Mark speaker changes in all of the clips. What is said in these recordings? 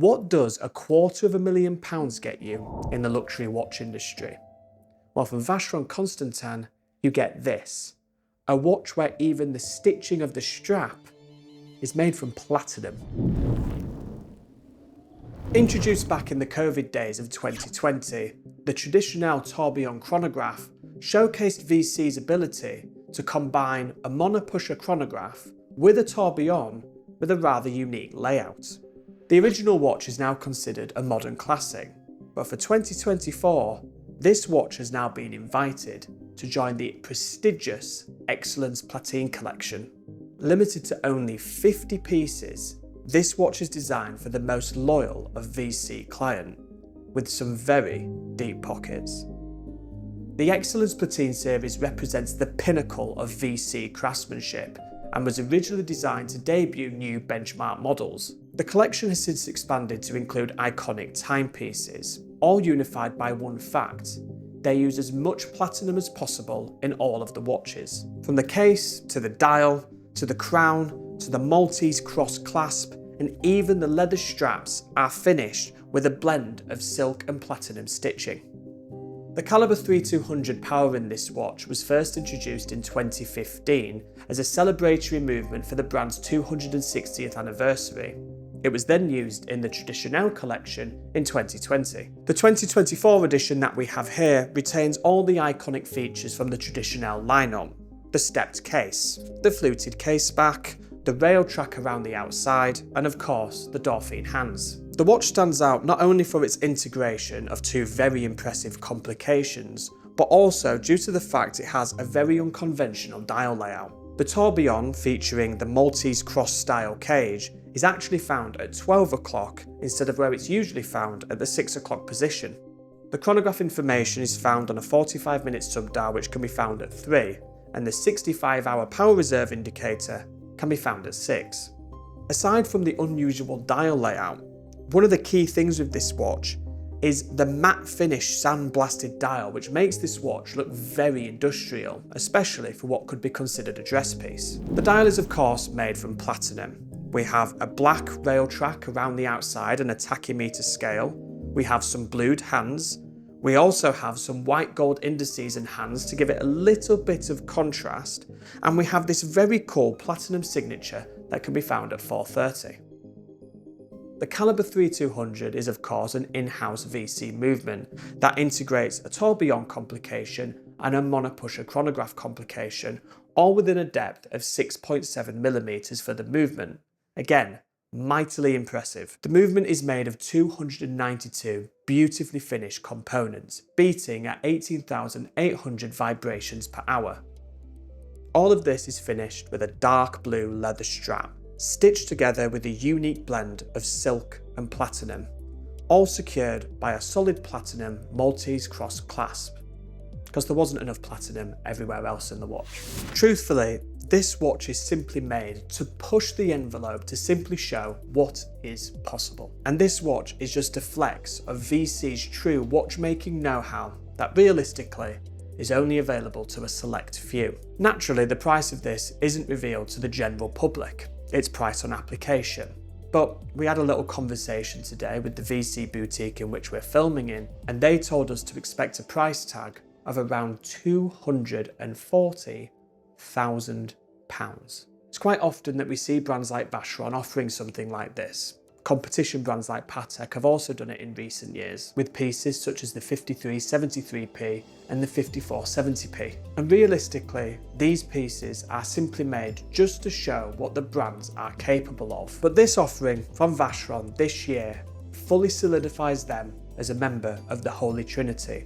Speaker 1: What does £250,000 get you in the luxury watch industry? Well, from Vacheron Constantin, you get this. A watch where even the stitching of the strap is made from platinum. Introduced back in the COVID days of 2020, the Traditionnelle Tourbillion Chronograph showcased VC's ability to combine a monopusher chronograph with a tourbillon with a rather unique layout. The original watch is now considered a modern classic, but for 2024, this watch has now been invited to join the prestigious Excellence Platine collection. Limited to only 50 pieces, this watch is designed for the most loyal of VC client, with some very deep pockets. The Excellence Platine series represents the pinnacle of VC craftsmanship and was originally designed to debut new benchmark models. The collection has since expanded to include iconic timepieces, all unified by one fact: they use as much platinum as possible in all of the watches. From the case, to the dial, to the crown, to the Maltese cross clasp, and even the leather straps are finished with a blend of silk and platinum stitching. The caliber 3200 power in this watch was first introduced in 2015 as a celebratory movement for the brand's 260th anniversary. It was then used in the Traditionnelle collection in 2020. The 2024 edition that we have here retains all the iconic features from the Traditionnelle lineup: the stepped case, the fluted case back, the rail track around the outside, and of course the Dauphine hands. The watch stands out not only for its integration of two very impressive complications, but also due to the fact it has a very unconventional dial layout. The tourbillon, featuring the Maltese cross style cage, is actually found at 12 o'clock instead of where it's usually found at the 6 o'clock position. The chronograph information is found on a 45-minute subdial, which can be found at 3, and the 65-hour power reserve indicator can be found at 6. Aside from the unusual dial layout, one of the key things with this watch is the matte finish sandblasted dial, which makes this watch look very industrial, especially for what could be considered a dress piece. The dial is of course made from platinum. We have a black rail track around the outside and a tachymeter scale. We have some blued hands. We also have some white gold indices and hands to give it a little bit of contrast. And we have this very cool platinum signature that can be found at 430. The caliber 3200 is of course an in-house VC movement that integrates a tourbillon complication and a monopusher chronograph complication, all within a depth of 6.7mm for the movement. Again, mightily impressive. The movement is made of 292 beautifully finished components, beating at 18,800 vibrations per hour. All of this is finished with a dark blue leather strap, stitched together with a unique blend of silk and platinum, all secured by a solid platinum Maltese cross clasp, because there wasn't enough platinum everywhere else in the watch. Truthfully, this watch is simply made to push the envelope to simply show what is possible. And this watch is just a flex of VC's true watchmaking know-how that realistically is only available to a select few. Naturally, the price of this isn't revealed to the general public. It's priced on application. But we had a little conversation today with the VC boutique in which we're filming in, and they told us to expect a price tag of around £240,000. It's quite often that we see brands like Vacheron offering something like this. Competition brands like Patek have also done it in recent years, with pieces such as the 5373p and the 5470p. And realistically, these pieces are simply made just to show what the brands are capable of. But this offering from Vacheron this year fully solidifies them as a member of the Holy Trinity.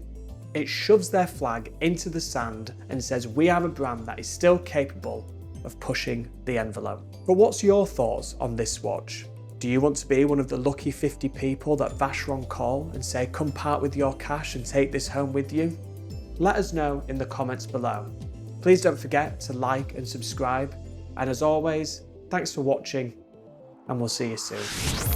Speaker 1: It shoves their flag into the sand and says we are a brand that is still capable of pushing the envelope. But what's your thoughts on this watch? Do you want to be one of the lucky 50 people that Vacheron call and say come part with your cash and take this home with you? Let us know in the comments below. Please don't forget to like and subscribe, and as always, thanks for watching and we'll see you soon.